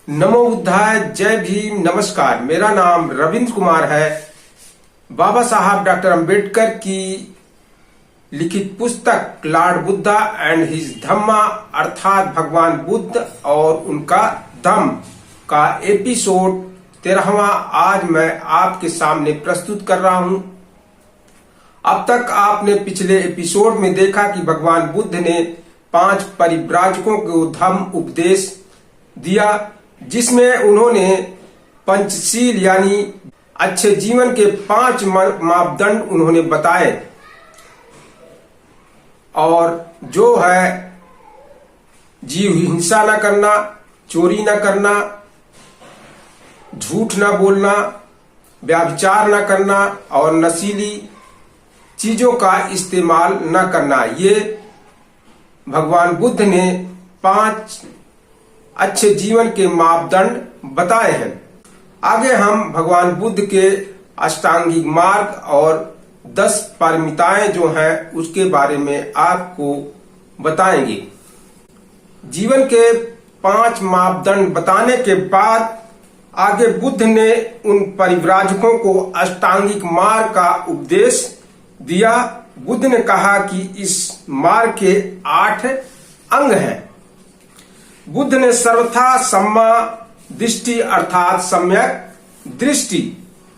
नमो बुद्धाय, जय भीम, नमस्कार। मेरा नाम रविंद्र कुमार है। बाबा साहब डॉक्टर अंबेडकर की लिखित पुस्तक लॉर्ड बुद्धा एंड हिज धम्मा अर्थात भगवान बुद्ध और उनका धम्म का एपिसोड 13वां आज मैं आपके सामने प्रस्तुत कर रहा हूं। अब तक आपने पिछले एपिसोड में देखा कि भगवान बुद्ध ने 5 परिव्राजकों को धम्म उपदेश दिया, जिसमें उन्होंने पंचशील यानी अच्छे जीवन के 5 मापदंड उन्होंने बताए। और जो है जीव हिंसा न करना, चोरी न करना, झूठ न बोलना, व्यभिचार न करना और नशीली चीजों का इस्तेमाल न करना। ये भगवान बुद्ध ने 5 अच्छे जीवन के मापदंड बताए हैं। आगे हम भगवान बुद्ध के अष्टांगिक मार्ग और 10 पारमिताएं जो हैं उसके बारे में आपको बताएंगे। जीवन के 5 मापदंड बताने के बाद आगे बुद्ध ने उन परिव्राजकों को अष्टांगिक मार्ग का उपदेश दिया। बुद्ध ने कहा कि इस मार्ग के 8 अंग हैं। बुद्ध ने सर्वथा सम्मा दृष्टि अर्थात सम्यक दृष्टि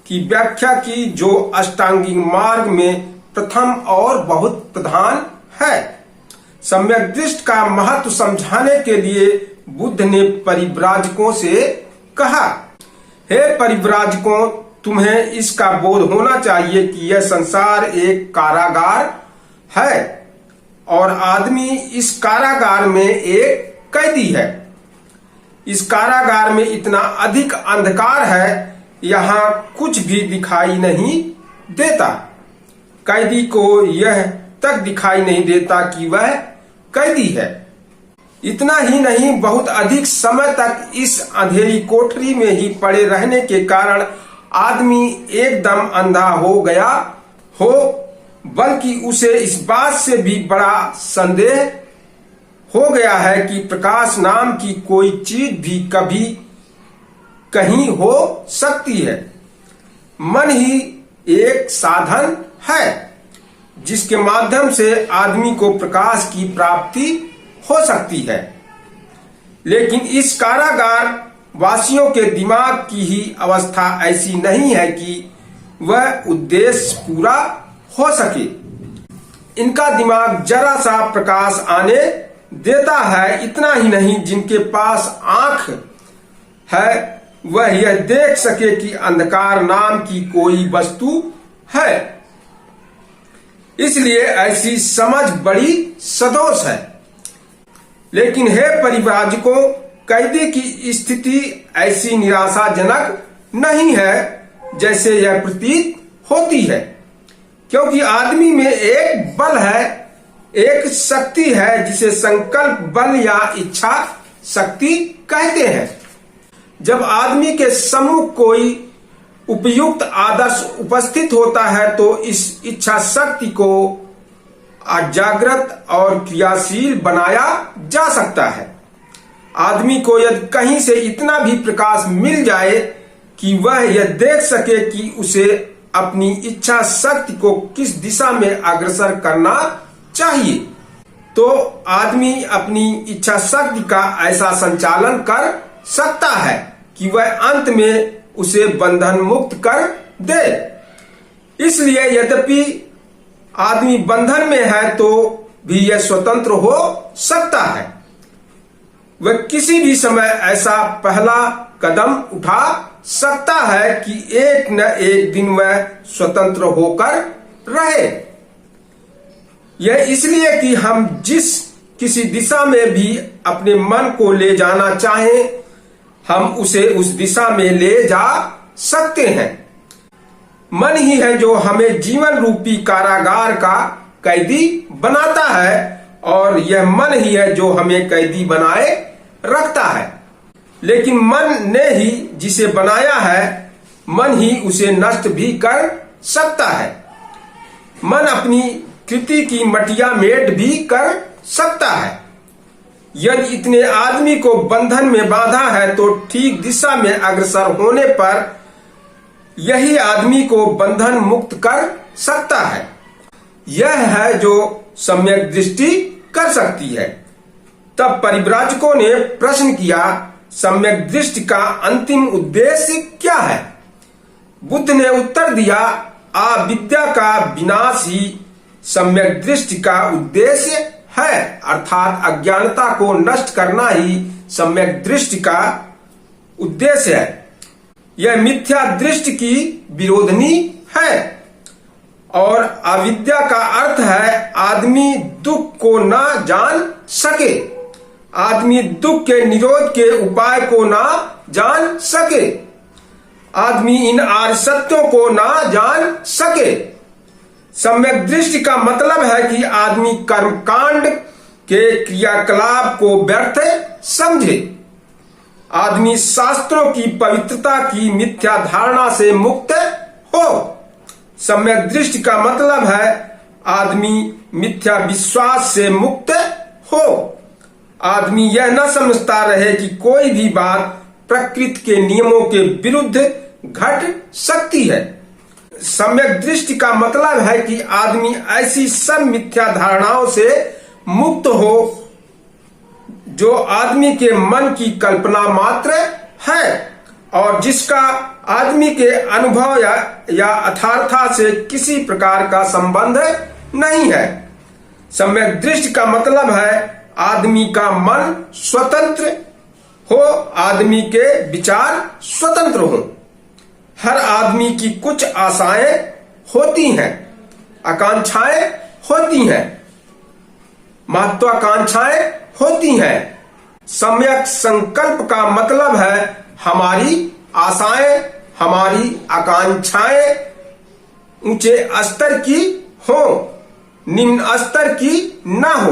की व्याख्या की, जो अष्टांगिक मार्ग में प्रथम और बहुत प्रधान है। सम्यक दृष्टि का महत्व समझाने के लिए बुद्ध ने परिव्राजकों से कहा, हे परिव्राजकों, तुम्हें इसका बोध होना चाहिए कि यह संसार एक कारागार है और आदमी इस कारागार में एक कैदी है। इस कारागार में इतना अधिक अंधकार है, यहाँ कुछ भी दिखाई नहीं देता। कैदी को यह तक दिखाई नहीं देता कि वह कैदी है। इतना ही नहीं, बहुत अधिक समय तक इस अंधेरी कोठरी में ही पड़े रहने के कारण आदमी एकदम अंधा हो गया हो, बल्कि उसे इस बात से भी बड़ा संदेह हो गया है कि प्रकाश नाम की कोई चीज भी कभी कहीं हो सकती है। मन ही एक साधन है जिसके माध्यम से आदमी को प्रकाश की प्राप्ति हो सकती है। लेकिन इस कारागार वासियों के दिमाग की ही अवस्था ऐसी नहीं है कि वह उद्देश्य पूरा हो सके। इनका दिमाग जरा सा प्रकाश आने देता है। इतना ही नहीं, जिनके पास आंख है वह यह देख सके कि अंधकार नाम की कोई वस्तु है। इसलिए ऐसी समझ बड़ी सदोष है। लेकिन हे परिव्राजकों, कैदी की स्थिति ऐसी निराशाजनक नहीं है जैसे यह प्रतीत होती है, क्योंकि आदमी में एक बल है, एक शक्ति है जिसे संकल्प बल या इच्छा शक्ति कहते हैं। जब आदमी के सम्मुख कोई उपयुक्त आदर्श उपस्थित होता है तो इस इच्छा शक्ति को जागृत और क्रियाशील बनाया जा सकता है। आदमी को यदि कहीं से इतना भी प्रकाश मिल जाए कि वह यह देख सके कि उसे अपनी इच्छा शक्ति को किस दिशा में अग्रसर करना चाहिए, तो आदमी अपनी इच्छा शक्ति का ऐसा संचालन कर सकता है कि वह अंत में उसे बंधन मुक्त कर दे। इसलिए यद्यपि आदमी बंधन में है तो भी यह स्वतंत्र हो सकता है। वह किसी भी समय ऐसा पहला कदम उठा सकता है कि एक न एक दिन वह स्वतंत्र होकर रहे। यह इसलिए कि हम जिस किसी दिशा में भी अपने मन को ले जाना चाहें, हम उसे उस दिशा में ले जा सकते हैं। मन ही है जो हमें जीवन रूपी कारागार का कैदी बनाता है और यह मन ही है जो हमें कैदी बनाए रखता है। लेकिन मन ने ही जिसे बनाया है, मन ही उसे नष्ट भी कर सकता है। मन अपनी कृति की मटिया मेट भी कर सकता है। यदि इतने आदमी को बंधन में बांधा है तो ठीक दिशा में अग्रसर होने पर यही आदमी को बंधन मुक्त कर सकता है। यह है जो सम्यक दृष्टि कर सकती है। तब परिव्राजकों ने प्रश्न किया, सम्यक दृष्टि का अंतिम उद्देश्य क्या है? बुद्ध ने उत्तर दिया, अविद्या का विनाश ही सम्यक दृष्टि का उद्देश्य है, अर्थात अज्ञानता को नष्ट करना ही सम्यक दृष्टि का उद्देश्य है। यह मिथ्या दृष्टि की विरोधनी है और अविद्या का अर्थ है आदमी दुख को ना जान सके, आदमी दुख के निरोध के उपाय को ना जान सके, आदमी इन आर्य सत्यों को ना जान सके। सम्यक दृष्टि का मतलब है कि आदमी कर्मकांड के क्रियाकलाप को व्यर्थ समझे, आदमी शास्त्रों की पवित्रता की मिथ्या धारणा से मुक्त हो। सम्यक दृष्टि का मतलब है आदमी मिथ्या विश्वास से मुक्त हो, आदमी यह न समझता रहे कि कोई भी बात प्रकृति के नियमों के विरुद्ध घट सकती है। सम्यक दृष्टि का मतलब है कि आदमी ऐसी सब मिथ्या धारणाओं से मुक्त हो जो आदमी के मन की कल्पना मात्र है और जिसका आदमी के अनुभव या यथार्थता से किसी प्रकार का संबंध नहीं है। सम्यक दृष्टि का मतलब है आदमी का मन स्वतंत्र हो, आदमी के विचार स्वतंत्र हो। हर आदमी की कुछ आशाएं होती हैं, आकांक्षाएं होती हैं, महत्वाकांक्षाएं होती हैं। सम्यक संकल्प का मतलब है हमारी आशाएं, हमारी आकांक्षाएं ऊंचे स्तर की हो, निम्न स्तर की ना हो,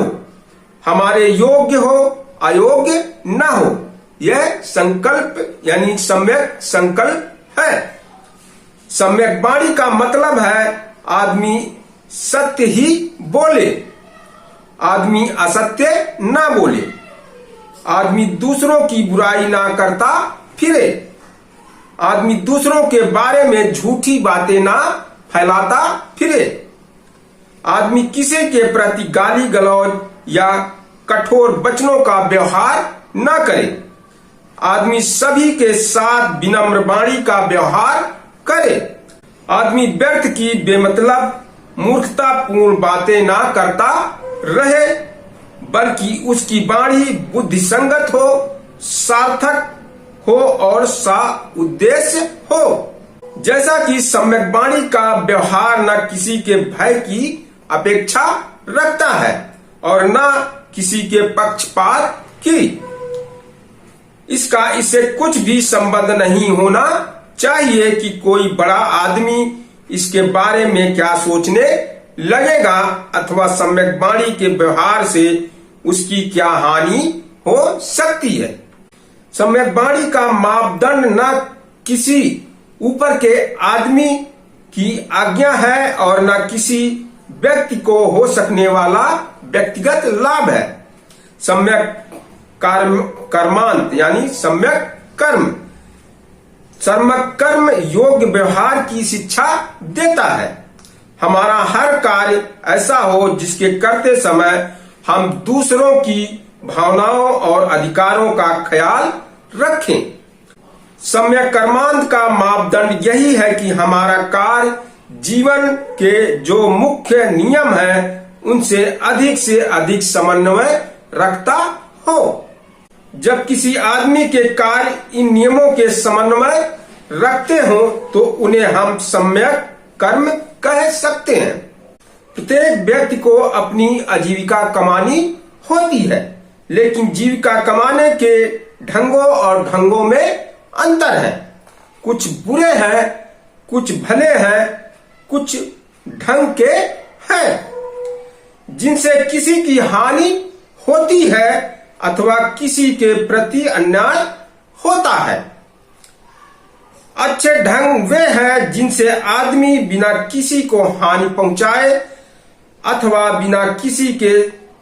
हमारे योग्य हो, अयोग्य ना हो। यह संकल्प यानी सम्यक संकल्प है। सम्यक वाणी का मतलब है आदमी सत्य ही बोले, आदमी असत्य ना बोले, आदमी दूसरों की बुराई ना करता फिरे, आदमी दूसरों के बारे में झूठी बातें ना फैलाता फिरे, आदमी किसी के प्रति गाली गलौज या कठोर वचनों का व्यवहार ना करे, आदमी सभी के साथ विनम्र वाणी का व्यवहार करे, आदमी व्यर्थ की बेमतलब मूर्खतापूर्ण बातें ना करता रहे, बल्कि उसकी वाणी बुद्धिसंगत हो, सार्थक हो और सा उद्देश्य हो। जैसा कि सम्यक वाणी का व्यवहार न किसी के भय की अपेक्षा रखता है और न किसी के पक्षपात की। इसका इससे कुछ भी संबंध नहीं होना चाहिए कि कोई बड़ा आदमी इसके बारे में क्या सोचने लगेगा अथवा सम्यक वाणी के व्यवहार से उसकी क्या हानि हो सकती है। सम्यक वाणी का मापदंड न किसी ऊपर के आदमी की आज्ञा है और न किसी व्यक्ति को हो सकने वाला व्यक्तिगत लाभ है। सम्यक कर्मांत यानी सम्यक कर्म, सम्यक कर्म योग्य व्यवहार की शिक्षा देता है। हमारा हर कार्य ऐसा हो जिसके करते समय हम दूसरों की भावनाओं और अधिकारों का ख्याल रखें। सम्यक कर्मांत का मापदंड यही है कि हमारा कार्य जीवन के जो मुख्य नियम है उनसे अधिक समन्वय रखता हो। जब किसी आदमी के कार्य इन नियमों के समन्वय रखते हो तो उन्हें हम सम्यक कर्म कह सकते हैं। प्रत्येक व्यक्ति को अपनी आजीविका कमानी होती है, लेकिन जीविका कमाने के ढंगों में अंतर है। कुछ बुरे हैं, कुछ भले हैं, कुछ ढंग के हैं जिनसे किसी की हानि होती है अथवा किसी के प्रति अन्याय होता है। अच्छे ढंग वे हैं जिनसे आदमी बिना किसी को हानि पहुंचाए अथवा बिना किसी के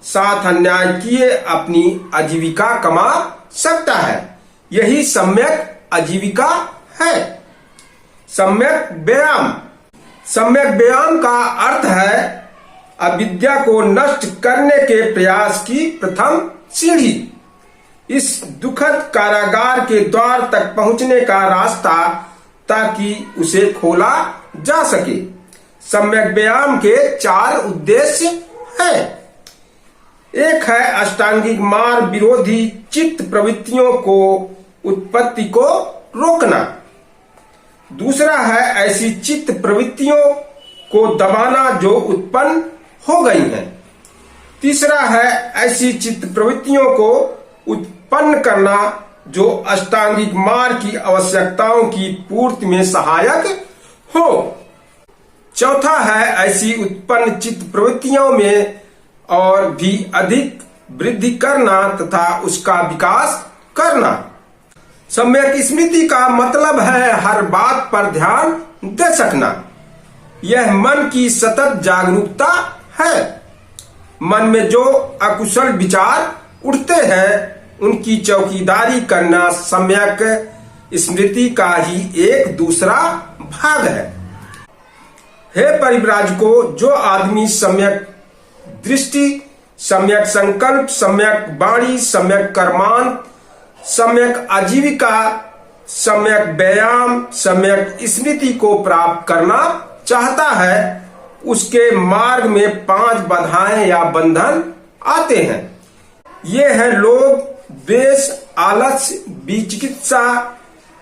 साथ अन्याय किए अपनी आजीविका कमा सकता है। यही सम्यक आजीविका है। सम्यक व्यायाम। सम्यक व्यायाम का अर्थ है अविद्या को नष्ट करने के प्रयास की प्रथम सीढ़ी। इस दुखद कारागार के द्वार तक पहुंचने का रास्ता ताकि उसे खोला जा सके। सम्यक व्यायाम के 4 उद्देश्य हैं। एक है अष्टांगिक मार्ग विरोधी चित्त प्रवृत्तियों को उत्पत्ति को रोकना। दूसरा है ऐसी चित्त प्रवृत्तियों को दबाना जो उत्पन्न हो गई हैं। तीसरा है ऐसी चित्त प्रवृत्तियों को उत्पन्न करना जो अष्टांगिक मार्ग की आवश्यकताओं की पूर्ति में सहायक हो। चौथा है ऐसी उत्पन्न चित्त प्रवृत्तियों में और भी अधिक वृद्धि करना तथा उसका विकास करना। सम्यक स्मृति का मतलब है हर बात पर ध्यान दे सकना। यह मन की सतत जागरूकता है। मन में जो अकुशल विचार उठते हैं उनकी चौकीदारी करना सम्यक स्मृति का ही एक दूसरा भाग है। हे परिव्राजकों, जो आदमी सम्यक दृष्टि, सम्यक संकल्प, सम्यक वाणी, सम्यक कर्मांत, सम्यक आजीविका, सम्यक व्यायाम, सम्यक स्मृति को प्राप्त करना चाहता है, उसके मार्ग में 5 बाधाएं या बंधन आते हैं। ये हैं लोभ, द्वेष, आलस्य, विचिकित्सा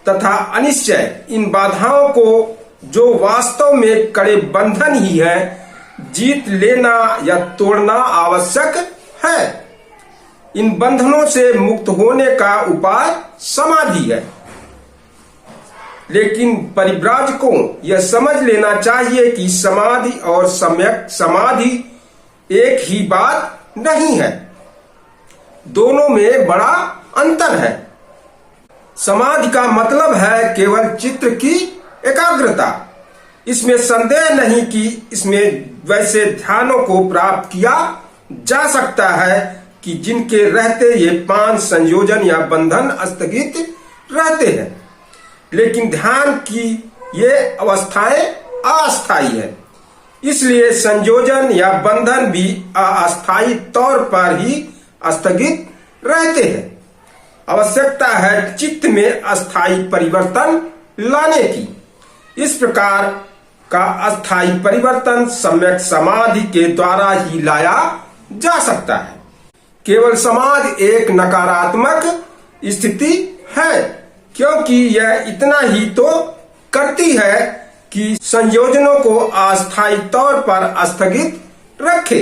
तथा अनिश्चय। इन बाधाओं को, जो वास्तव में कड़े बंधन ही है, जीत लेना या तोड़ना आवश्यक है। इन बंधनों से मुक्त होने का उपाय समाधि है। लेकिन परिव्राजकों, यह समझ लेना चाहिए कि समाधि और सम्यक समाधि एक ही बात नहीं है। दोनों में बड़ा अंतर है। समाधि का मतलब है केवल चित्त की एकाग्रता। इसमें संदेह नहीं कि इसमें वैसे ध्यानों को प्राप्त किया जा सकता है कि जिनके रहते ये 5 संयोजन या बंधन स्थगित रहते हैं। लेकिन ध्यान की ये अवस्थाएं अस्थायी है, इसलिए संयोजन या बंधन भी अस्थायी तौर पर ही स्थगित रहते हैं। आवश्यकता है चित्त में अस्थायी परिवर्तन लाने की। इस प्रकार का अस्थायी परिवर्तन सम्यक समाधि के द्वारा ही लाया जा सकता है। केवल समाधि एक नकारात्मक स्थिति है, क्योंकि यह इतना ही तो करती है कि संयोजनों को अस्थायी तौर पर स्थगित रखे।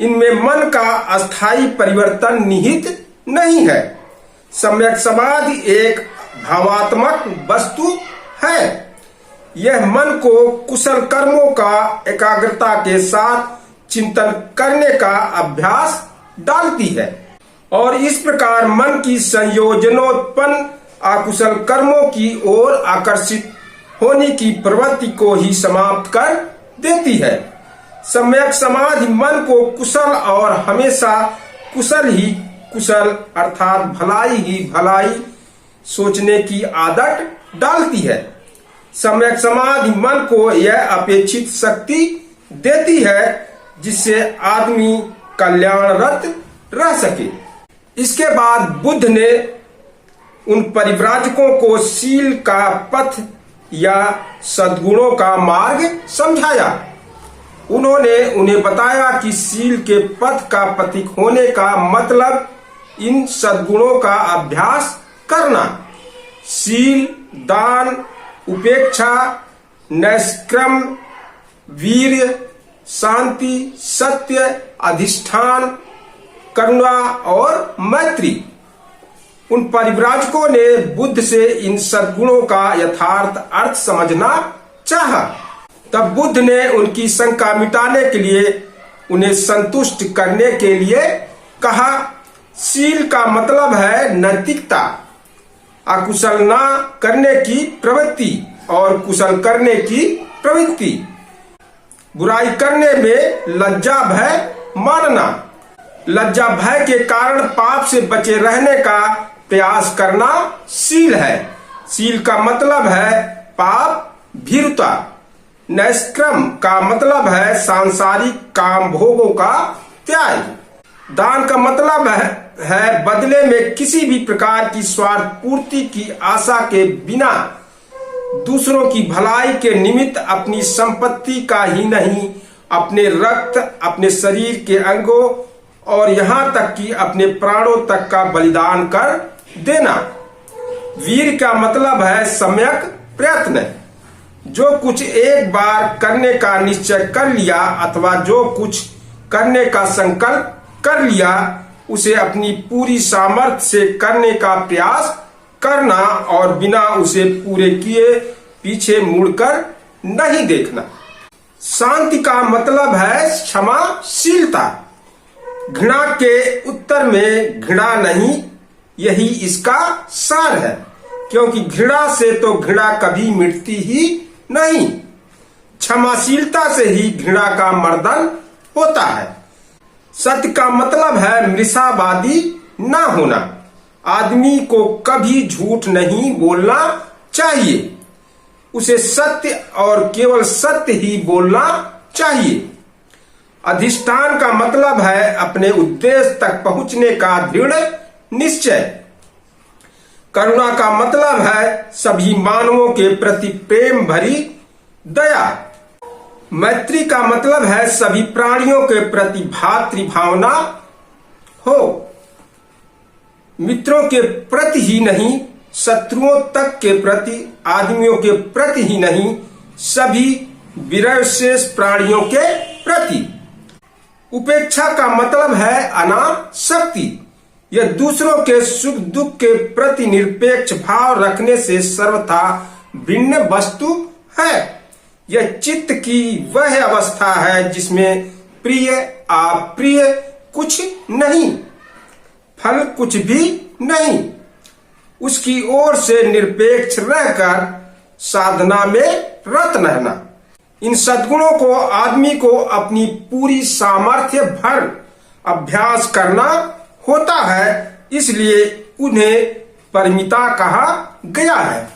इनमें मन का अस्थायी परिवर्तन निहित नहीं है। सम्यक समाधि एक भावात्मक वस्तु है। यह मन को कुशल कर्मों का एकाग्रता के साथ चिंतन करने का अभ्यास डालती है और इस प्रकार मन की संयोजनोत्पन्न अकुशल कर्मों की ओर आकर्षित होने की प्रवृत्ति को ही समाप्त कर देती है। सम्यक समाधि मन को कुशल और हमेशा कुशल ही कुशल अर्थात भलाई ही भलाई सोचने की आदत डालती है। सम्यक समाधि मन को यह अपेक्षित शक्ति देती है जिससे आदमी कल्याणरत रह सके। इसके बाद बुद्ध ने उन परिव्राजकों को शील का पथ या सद्गुणों का मार्ग समझाया। उन्होंने उन्हें बताया कि शील के पथ का प्रतीक होने का मतलब इन सद्गुणों का अभ्यास करना। शील, दान, उपेक्षा, नैष्क्रम, वीर्य, शांति, सत्य, अधिष्ठान, करुणा और मैत्री। उन परिव्राजकों ने बुद्ध से इन सद्गुणों का यथार्थ अर्थ समझना चाहा। तब बुद्ध ने उनकी शंका मिटाने के लिए उन्हें संतुष्ट करने के लिए कहा, शील का मतलब है नैतिकता, अकुशल न करने की प्रवृत्ति और कुशल करने की प्रवृत्ति, बुराई करने में लज्जा भय मानना, लज्जा भय के कारण पाप से बचे रहने का प्रयास करना शील है। शील का मतलब है पाप भीरुता। नैष्क्रम का मतलब है सांसारिक काम भोगों का त्याग। दान का मतलब है बदले में किसी भी प्रकार की स्वार्थ पूर्ति की आशा के बिना दूसरों की भलाई के निमित्त अपनी संपत्ति का ही नहीं, अपने रक्त, अपने शरीर के अंगों और यहाँ तक कि अपने प्राणों तक का बलिदान कर देना। वीर का मतलब है सम्यक प्रयत्न। जो कुछ एक बार करने का निश्चय कर लिया अथवा जो कुछ करने का संकल्प कर लिया उसे अपनी पूरी सामर्थ्य से करने का प्रयास करना और बिना उसे पूरे किए पीछे मुड़कर नहीं देखना। शांति का मतलब है क्षमाशीलता। घृणा के उत्तर में घृणा नहीं, यही इसका सार है, क्योंकि घृणा से तो घृणा कभी मिटती ही नहीं। क्षमाशीलता से ही घृणा का मर्दन होता है। सत्य का मतलब है मृषावादी ना होना। आदमी को कभी झूठ नहीं बोलना चाहिए, उसे सत्य और केवल सत्य ही बोलना चाहिए। अधिष्ठान का मतलब है अपने उद्देश्य तक पहुंचने का दृढ़ निश्चय। करुणा का मतलब है सभी मानवों के प्रति प्रेम भरी दया। मैत्री का मतलब है सभी प्राणियों के प्रति भातृभावना हो। मित्रों के प्रति ही नहीं, शत्रुओं तक के प्रति, आदमियों के प्रति ही नहीं, सभी विरवशेष प्राणियों के प्रति। उपेक्षा का मतलब है अनासक्ति। यह दूसरों के सुख दुख के प्रति निरपेक्ष भाव रखने से सर्वथा भिन्न वस्तु है। यह चित्त की वह अवस्था है जिसमें प्रिय अप्रिय कुछ नहीं, फल कुछ भी नहीं, उसकी ओर से निरपेक्ष रहकर साधना में रत रहना। इन सद्गुणों को आदमी को अपनी पूरी सामर्थ्य भर अभ्यास करना होता है, इसलिए उन्हें परिमिता कहा गया है।